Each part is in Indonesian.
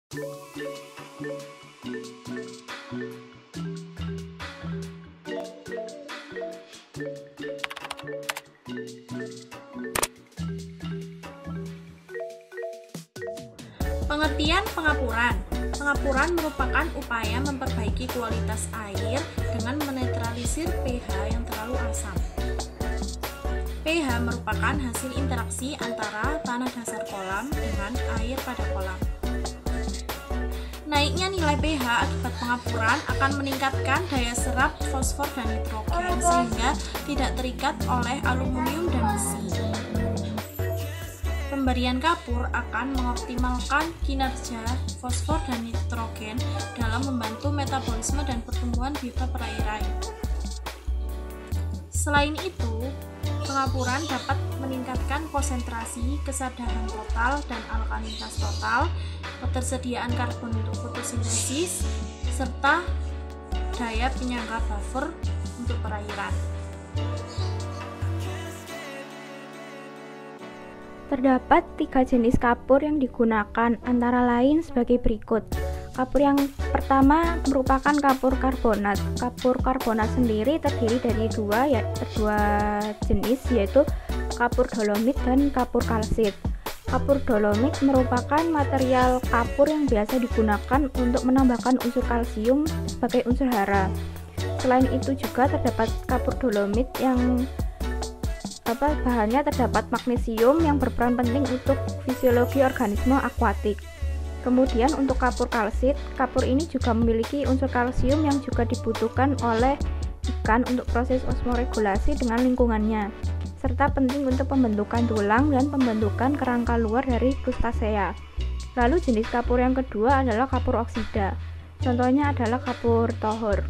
Pengertian pengapuran. Pengapuran merupakan upaya memperbaiki kualitas air dengan menetralisir pH yang terlalu asam. pH merupakan hasil interaksi antara tanah dasar kolam dengan air pada kolam. Naiknya nilai pH akibat pengapuran akan meningkatkan daya serap fosfor dan nitrogen sehingga tidak terikat oleh aluminium dan besi. Pemberian kapur akan mengoptimalkan kinerja fosfor dan nitrogen dalam membantu metabolisme dan pertumbuhan biota perairan. Selain itu, pengapuran dapat meningkatkan konsentrasi, kesadaran total dan alkalinitas total, ketersediaan karbon untuk fotosintesis, serta daya penyangga buffer untuk perairan. Terdapat 3 jenis kapur yang digunakan, antara lain sebagai berikut. Kapur yang pertama merupakan kapur karbonat. Kapur karbonat sendiri terdiri dari dua jenis, yaitu kapur dolomit dan kapur kalsit. Kapur dolomit merupakan material kapur yang biasa digunakan untuk menambahkan unsur kalsium sebagai unsur hara. Selain itu juga terdapat kapur dolomit yang bahannya terdapat magnesium yang berperan penting untuk fisiologi organisme akuatik. Kemudian untuk kapur kalsit, kapur ini juga memiliki unsur kalsium yang juga dibutuhkan oleh ikan untuk proses osmoregulasi dengan lingkungannya, serta penting untuk pembentukan tulang dan pembentukan kerangka luar dari krustasea. Lalu jenis kapur yang kedua adalah kapur oksida. Contohnya adalah kapur tohor.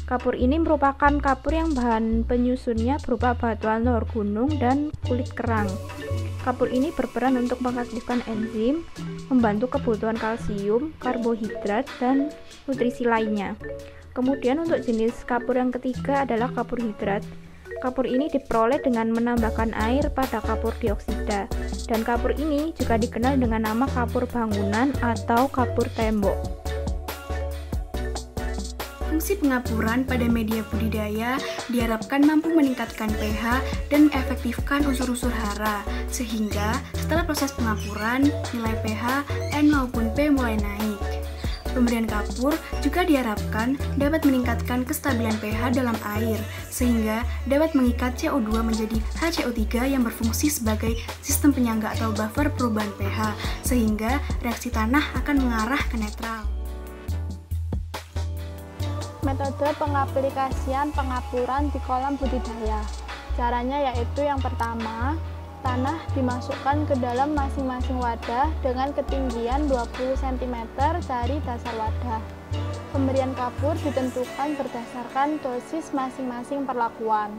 Kapur ini merupakan kapur yang bahan penyusunnya berupa batuan tohor gunung dan kulit kerang. Kapur ini berperan untuk mengaktifkan enzim, membantu kebutuhan kalsium, karbohidrat, dan nutrisi lainnya. Kemudian untuk jenis kapur yang ketiga adalah kapur hidrat. Kapur ini diperoleh dengan menambahkan air pada kapur dioksida, dan kapur ini juga dikenal dengan nama kapur bangunan atau kapur tembok. Fungsi pengapuran pada media budidaya diharapkan mampu meningkatkan pH dan efektifkan unsur-unsur hara, sehingga setelah proses pengapuran, nilai pH, N maupun P mulai naik. Pemberian kapur juga diharapkan dapat meningkatkan kestabilan pH dalam air, sehingga dapat mengikat CO2 menjadi HCO3 yang berfungsi sebagai sistem penyangga atau buffer perubahan pH, sehingga reaksi tanah akan mengarah ke netral. Metode pengaplikasian pengapuran di kolam budidaya. Caranya yaitu yang pertama, tanah dimasukkan ke dalam masing-masing wadah dengan ketinggian 20 cm dari dasar wadah. Pemberian kapur ditentukan berdasarkan dosis masing-masing perlakuan.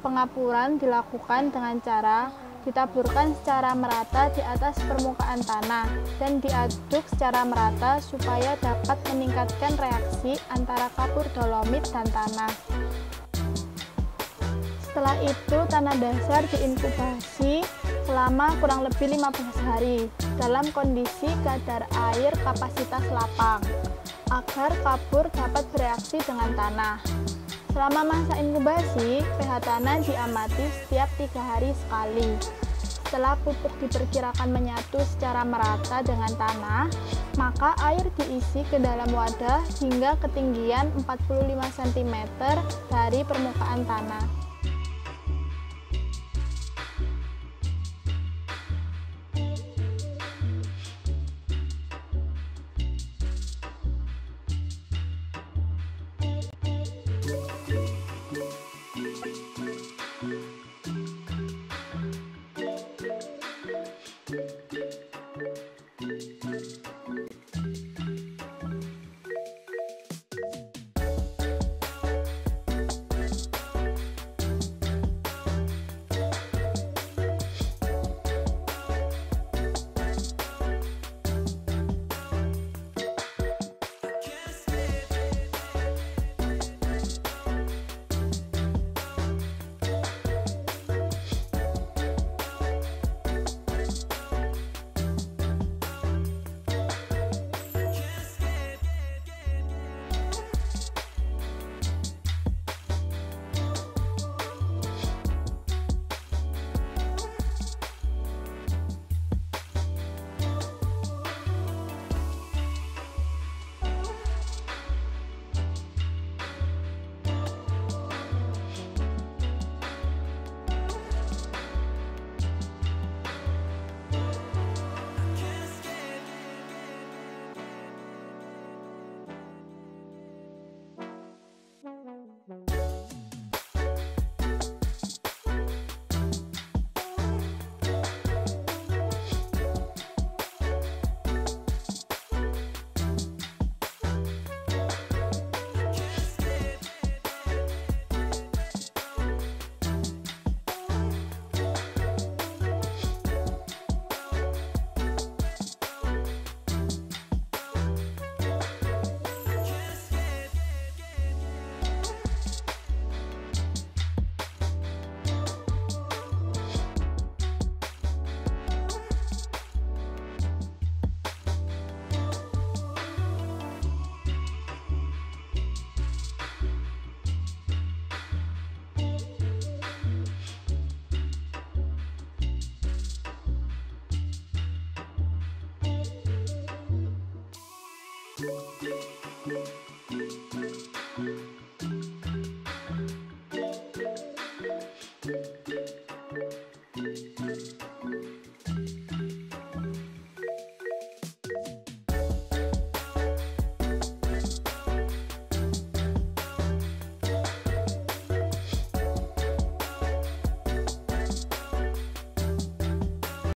Pengapuran dilakukan dengan cara ditaburkan secara merata di atas permukaan tanah dan diaduk secara merata supaya dapat meningkatkan reaksi antara kapur dolomit dan tanah. Setelah itu tanah dasar diinkubasi selama kurang lebih 15 hari dalam kondisi kadar air kapasitas lapang agar kapur dapat bereaksi dengan tanah. Selama masa inkubasi, pH tanah diamati setiap 3 hari sekali. Setelah pupuk diperkirakan menyatu secara merata dengan tanah, maka air diisi ke dalam wadah hingga ketinggian 45 cm dari permukaan tanah.